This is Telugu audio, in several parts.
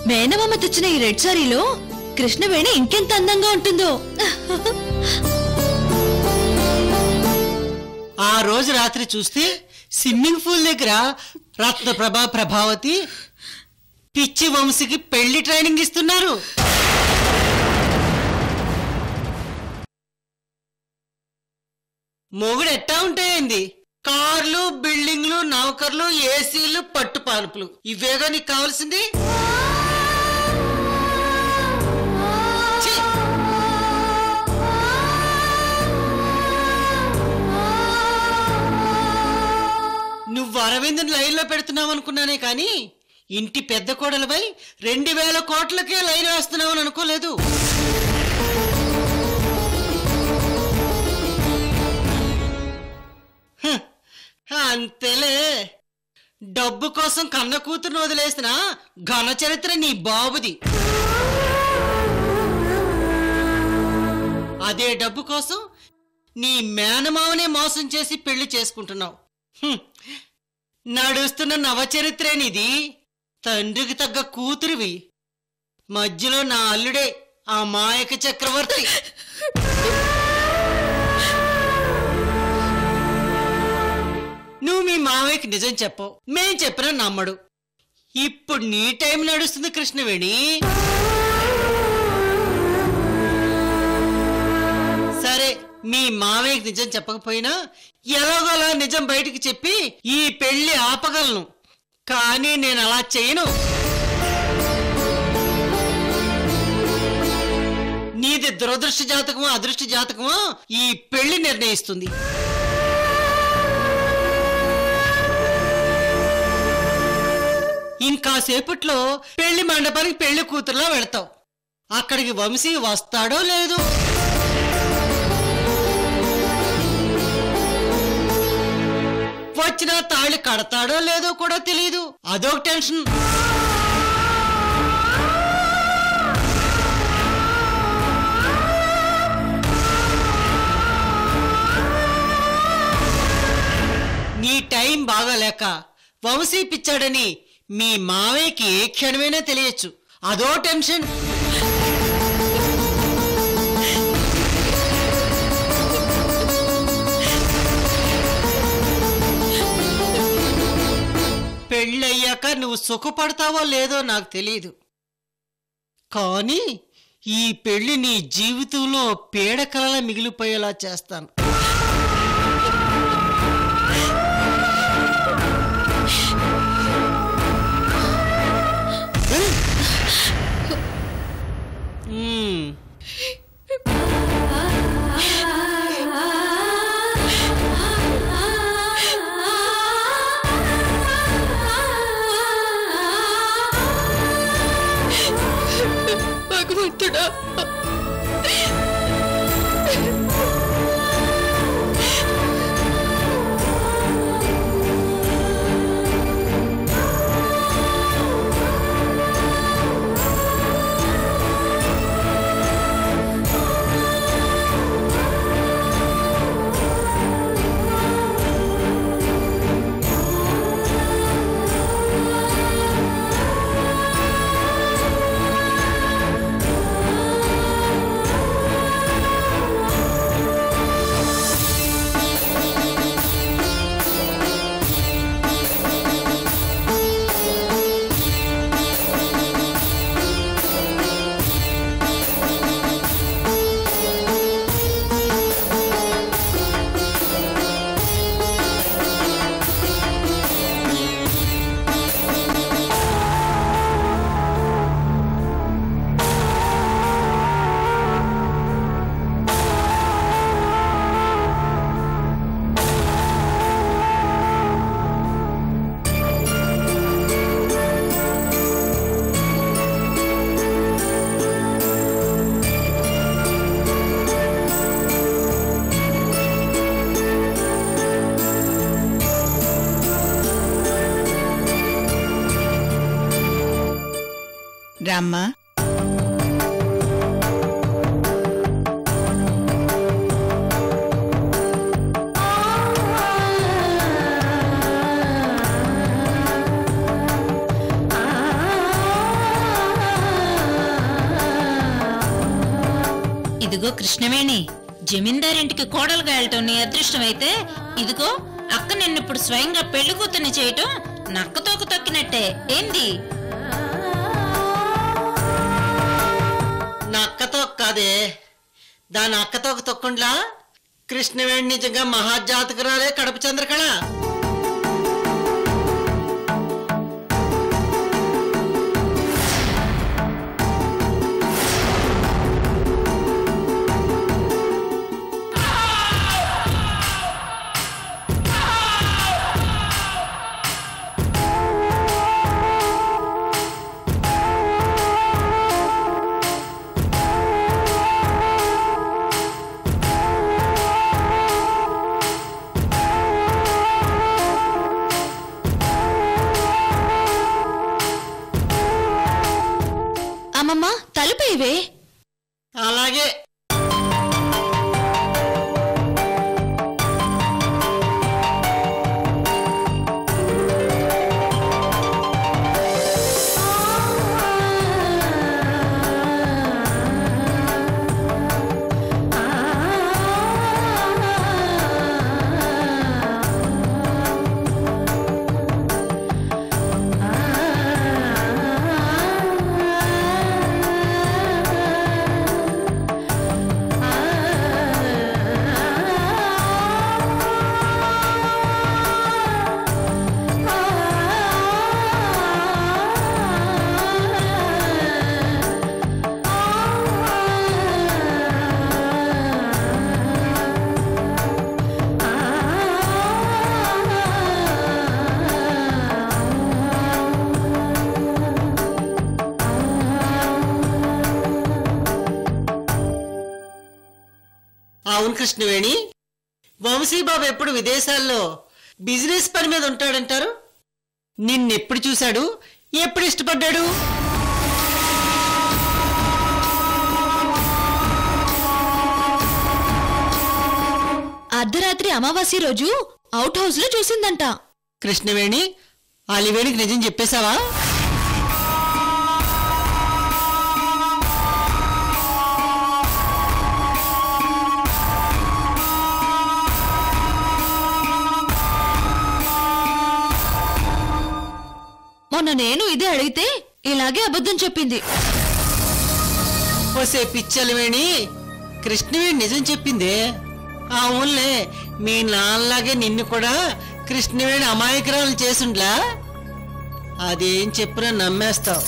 మేనమామ తెచ్చిన ఈ రెడ్ సారీలో కృష్ణవేణి ఇంకెంత అందంగా ఉంటుందో. ఆ రోజు రాత్రి చూస్తే స్విమ్మింగ్ పూల్ దగ్గర రత్నప్రభ ప్రభావతి పిచ్చి వంశీకి పెళ్లి ట్రైనింగ్ ఇస్తున్నారు. మొగుడు ఎట్టా ఉంటాయండి? కార్లు, బిల్డింగ్లు, నౌకర్లు, ఏసీలు, పట్టు పానుపులు, ఇవేగా నీకు కావాల్సింది? నువ్వు అరవింద్ని లైన్లో పెడుతున్నావు అనుకున్నానే కానీ ఇంటి పెద్ద కోడలపై 2000 కోట్లకే లైన్ వేస్తున్నావు అని అనుకోలేదు. అంతేలే, డబ్బు కోసం కన్న కూతురును వదిలేసిన ఘన చరిత్ర నీ బాబుది. అదే డబ్బు కోసం నీ మేనమావనే మోసం చేసి పెళ్లి చేసుకుంటున్నావు. నడుస్తున్న నవచరిత్రేనిది. తండ్రికి తగ్గ కూతురివి. మధ్యలో నా అల్లుడే ఆ మాయక చక్రవర్తి. నువ్వు మీ మావయ్యకి నిజం చెప్పవు, మేం చెప్పినా నమ్మడు. ఇప్పుడు నీ టైం నడుస్తుంది కృష్ణవేణి. సరే, మీ మావయ్యకి నిజం చెప్పకపోయినా ఎలాగోలా నిజం బయటికి చెప్పి ఈ పెళ్లి ఆపగలను. కానీ నేను అలా చేయను. నీది దురదృష్ట జాతకమో అదృష్ట జాతకమో ఈ పెళ్లి నిర్ణయిస్తుంది. ఇంకాసేపట్లో పెళ్లి మండపానికి పెళ్లి కూతురులా వెళతావు. అక్కడికి వంశీ వస్తాడో లేదు. వచ్చినా తాళి కడతాడో లేదో కూడా తెలియదు. అదొక టెన్షన్. నీ టైం బాగాలేక వంశీ పిచ్చాడని మీ మావయ్యకి ఏ క్షణమైనా తెలియచ్చు. అదో టెన్షన్. పెళ్ళయ్యాక నువ్వు సుఖపడతావో లేదో నాకు తెలియదు, కానీ ఈ పెళ్లి నీ జీవితంలో పీడకలలా మిగిలిపోయేలా చేస్తాను. భగవంతుడా, రామ్మా. ఇదిగో కృష్ణవేణి, జమీందారింటికి కోడలుగా వెళ్ళటం నీ అదృష్టమైతే, ఇదిగో అక్క నిన్నిప్పుడు స్వయంగా పెళ్లి కూతుర్ని చేయటం నక్కతోక తొక్కినట్టే. ఏంది? నా అక్కతో కాదే, దాని అక్కతో తొక్కుండ్లా కృష్ణవేణి నిజంగా మహాజాతకురాలే కడప చంద్రకళ. అమ్మమ్మ తలుపేవే. అలాగే. అవును కృష్ణవేణి, వంశీబాబు ఎప్పుడు విదేశాల్లో బిజినెస్ పని మీద ఉంటాడంటారు. నిన్నెప్పుడు చూశాడు, ఎప్పుడు ఇష్టపడ్డాడు? అర్ధరాత్రి అమావాస్య రోజు అవుట్ హౌస్ లో చూసిందంట. కృష్ణవేణి, అలివేణికి నిజం చెప్పేశావా? మొన్న నేను ఇదే అడిగితే ఇలాగే అబద్ధం చెప్పింది. వసే పిచ్చలివేణి, కృష్ణవేణి నిజం చెప్పిందే. అవునులే, మీ నాన్నలాగే నిన్ను కూడా కృష్ణవేణి అమాయకురాలు చేసుండ్లా. అదేం చెప్పినా నమ్మేస్తావు.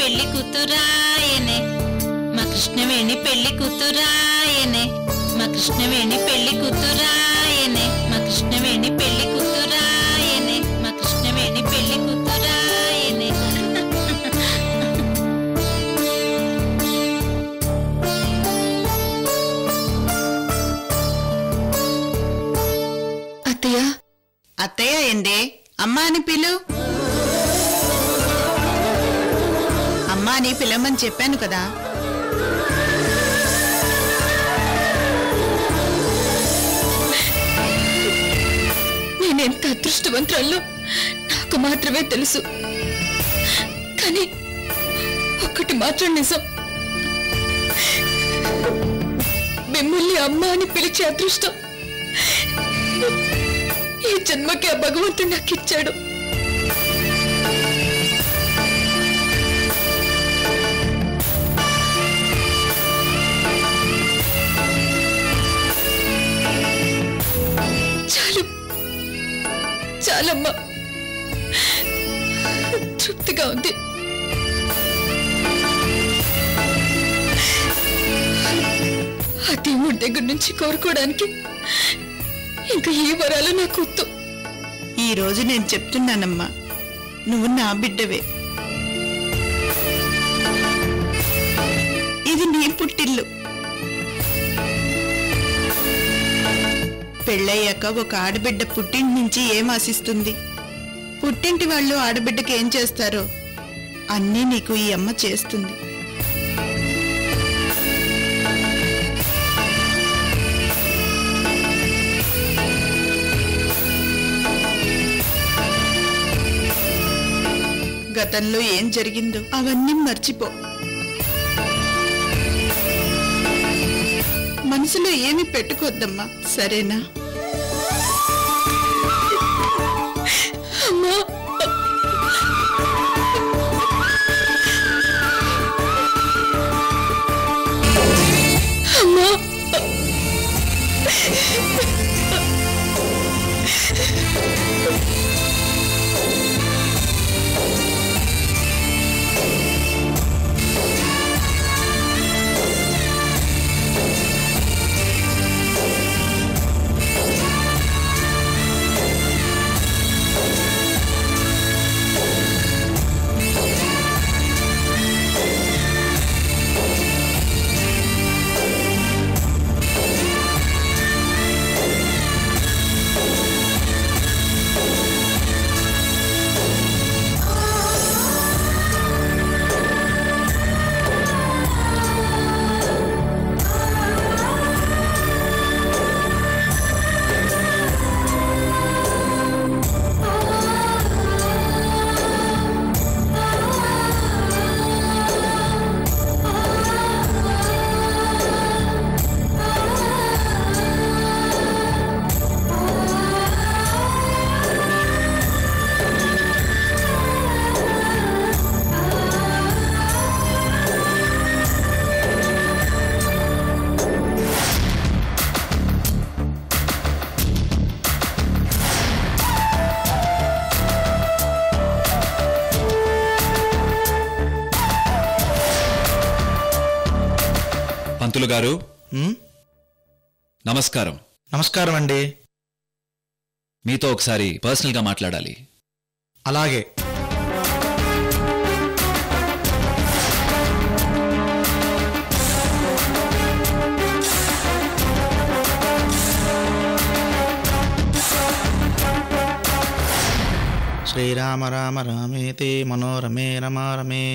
పెళ్లి కూతురాయనే, మా కృష్ణవేణి పెళ్లి కూతురాయనే, మా కృష్ణవేణి పెళ్లి కూతురాయనే, మా కృష్ణవేణి పెళ్లి కూతురాయనే, మా కృష్ణవేణి పెళ్లి కూతురాయనే. అత్తయ్య. అత్తయ్య ఏందే? అమ్మా అని పిలు. అమ్మా అని పిలవమని చెప్పాను కదా. నేనెంత అదృష్టవంతురాల్లో నాకు మాత్రమే తెలుసు. కానీ ఒక్కటి మాత్రం నిజం, మిమ్మల్ని అమ్మ అని పిలిచే అదృష్టం ఈ జన్మకి ఆ భగవంతుడు నాకు ఇచ్చాడు. చాలు చాలమ్మా, తృప్తిగా ఉంది. ఆ దేవుడి దగ్గర నుంచి కోరుకోవడానికి ఇంకా ఏ వరాలు నాకు వద్దు. ఈ రోజు నేను చెప్తున్నానమ్మా, నువ్వు నా బిడ్డవే. ఇది నీ పుట్టిల్లు. పెళ్ళయ్యాక ఒక ఆడబిడ్డ పుట్టింటి నుంచి ఏం ఆశిస్తుంది? పుట్టింటి వాళ్ళు ఆడబిడ్డకి ఏం చేస్తారో అన్నీ నీకు ఈ అమ్మ చేస్తుంది. గతంలో ఏం జరిగిందో అవన్నీ మర్చిపో. మనసులో ఏమీ పెట్టుకోద్దమ్మా, సరేనా? అమ్మా, అమ్మా, పంతులు గారు నమస్కారం. నమస్కారం అండి. మీతో ఒకసారి పర్సనల్ గా మాట్లాడాలి. అలాగే. శ్రీరామ రామ రామేతి మనోరమే రమారమే.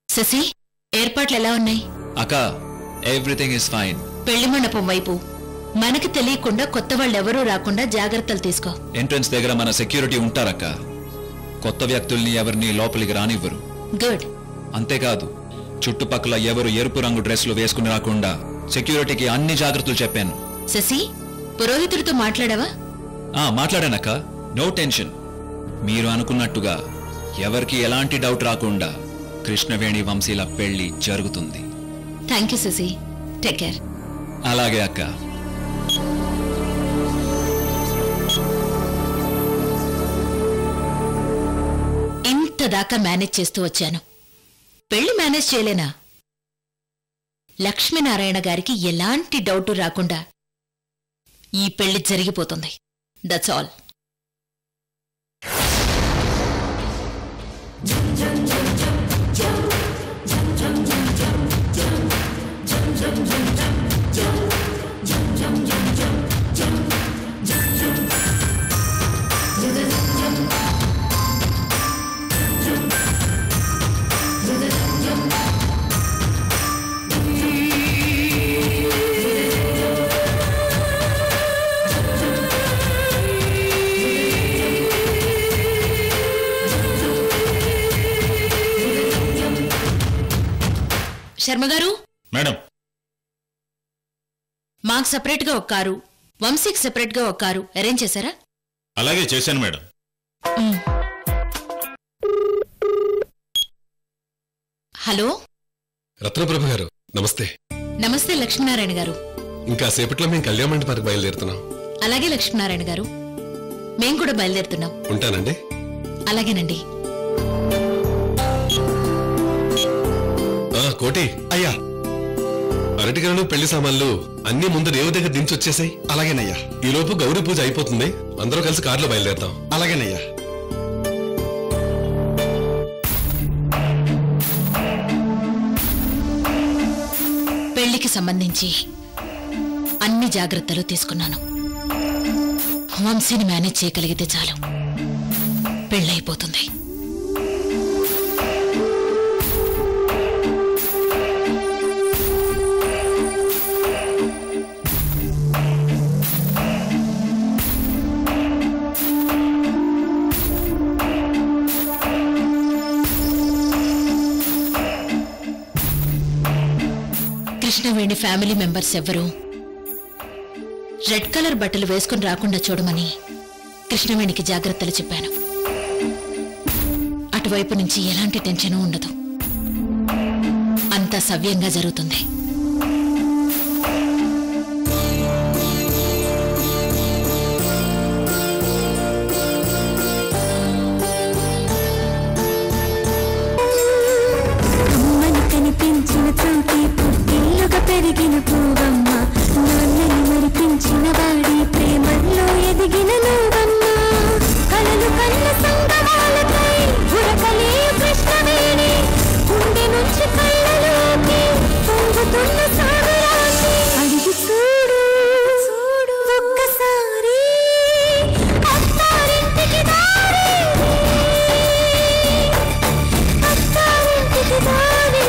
శశి, ఏర్పాట్లు ఎలా ఉన్నాయి? అక్క, ఎవ్రీథింగ్ ఇస్ ఫైన్. పెళ్లి మండపం వైపు మనకి తెలియకుండా కొత్త వాళ్ళెవరూ రాకుండా జాగ్రత్తలు తీసుకో. ఎంట్రన్స్ దగ్గర మన సెక్యూరిటీ ఉంటారక్క. కొత్త వ్యక్తుల్ని ఎవరిని లోపలికి రానివ్వరు. గుడ్. అంతేకాదు, చుట్టుపక్కల ఎవరు ఎరుపు రంగు డ్రెస్లు వేసుకుని రాకుండా సెక్యూరిటీకి అన్ని జాగ్రత్తలు చెప్పాను. శశి, పురోహితుడితో మాట్లాడావా? మాట్లాడానక్క. No tension. మీరు అనుకున్నట్టుగా ఎవరికి ఎలాంటి డౌట్ రాకుండా కృష్ణవేణి వంశీల పెళ్లి జరుగుతుంది. Thank you Sashi. Take care. అలాగే అక్క. ఇంత దాకా మేనేజ్ చేస్తూ వచ్చాను. పెళ్లి మేనేజ్ చేయలేనా? లక్ష్మీనారాయణ గారికి ఎలాంటి డౌటు రాకుండా ఈ పెళ్లి జరిగిపోతుంది. That's all. శర్మగారు, మేడం, మాకు సెపరేట్ గా ఒక కారు, వంశీకి సెపరేట్ గా ఒక కారు అరేంజ్ చేశారా? అలాగే చేశాను మేడం. హలో, రత్నప్రభ గారు నమస్తే. నమస్తే లక్ష్మీనారాయణ గారు. ఇంకా సేపట్లో మేము కళ్యాణ మండపానికి బయలుదేరుతున్నాం. అలాగే లక్ష్మీనారాయణ గారు, మేం కూడా బయలుదేరుతున్నాం. ఉంటానండి. అలాగేనండి. కోటి అయ్యా. అరటిగలను పెళ్లి సామాన్లు అన్ని ముందు రేవు దగ్గర దించి వచ్చేసాయి. అలాగేనయ్యా. ఈ లోపు గౌరీ పూజ అయిపోతుంది. అందరూ కలిసి కారులో బయలుదేరుతాం. అలాగేనయ్యా. పెళ్లికి సంబంధించి అన్ని జాగ్రత్తలు తీసుకున్నాను. వంశీని మేనేజ్ చేయగలిగితే చాలు, పెళ్ళైపోతుంది. కృష్ణవేణి ఫ్యామిలీ మెంబర్స్ ఎవ్వరూ రెడ్ కలర్ బట్టలు వేసుకుని రాకుండా చూడమని కృష్ణవేణికి జాగ్రత్తలు చెప్పాను. అటువైపు నుంచి ఎలాంటి టెన్షను ఉండదు. అంతా సవ్యంగా జరుగుతుంది. పెరిగిన పూవమ్మ, నాన్నని మరిపించిన వాడి ప్రేమల్లో ఎదిగిన నువ్వమ్మ. కలలు కన్న సంగమాలపై ఉరకలే కృష్ణవేణి, గుండె నుంచి కళ్ళలోకి పొంగుతున్న సాగరాన్ని అడిగి చూడు ఒక్కసారి. అత్తారింటికి దారి, అత్తారింటికి దారి,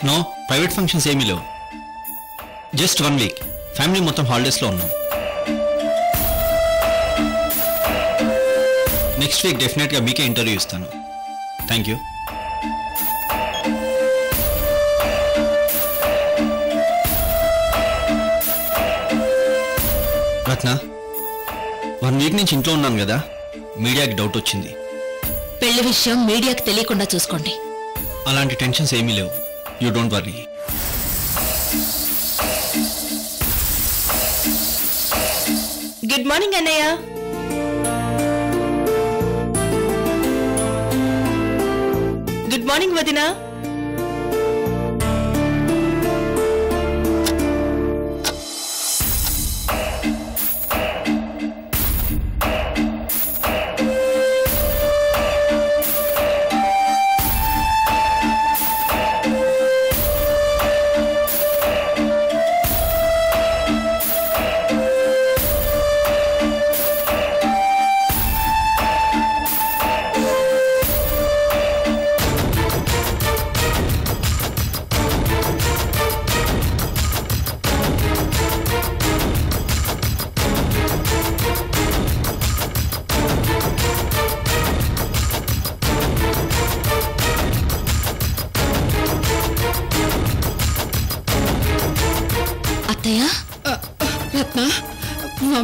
నో ప్రైవేట్ ఫంక్షన్స్ ఏమీ లేవు. జస్ట్ 1 వీక్ ఫ్యామిలీ మొత్తం హాలిడేస్లో ఉన్నాం. నెక్స్ట్ వీక్ డెఫినెట్గా మీకే ఇంటర్వ్యూ ఇస్తాను. Thank you. రత్న, 1 వీక్ నుంచి ఇంట్లో ఉన్నాను కదా, మీడియాకి డౌట్ వచ్చింది. పెళ్లి విషయం మీడియాకి తెలియకుండా చూసుకోండి. అలాంటి టెన్షన్స్ ఏమీ లేవు. You don't worry. Good morning అన్నయ్య. గుడ్ మార్నింగ్ వదినా.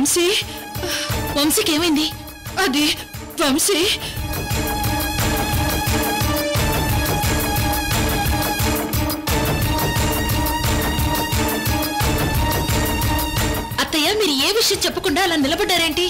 వంశీ వంశీకి ఏమైంది? అది వంశీ అత్తయ్య, మీరు ఏ విషయం చెప్పకుండా అలా నిలబడ్డారేంటి?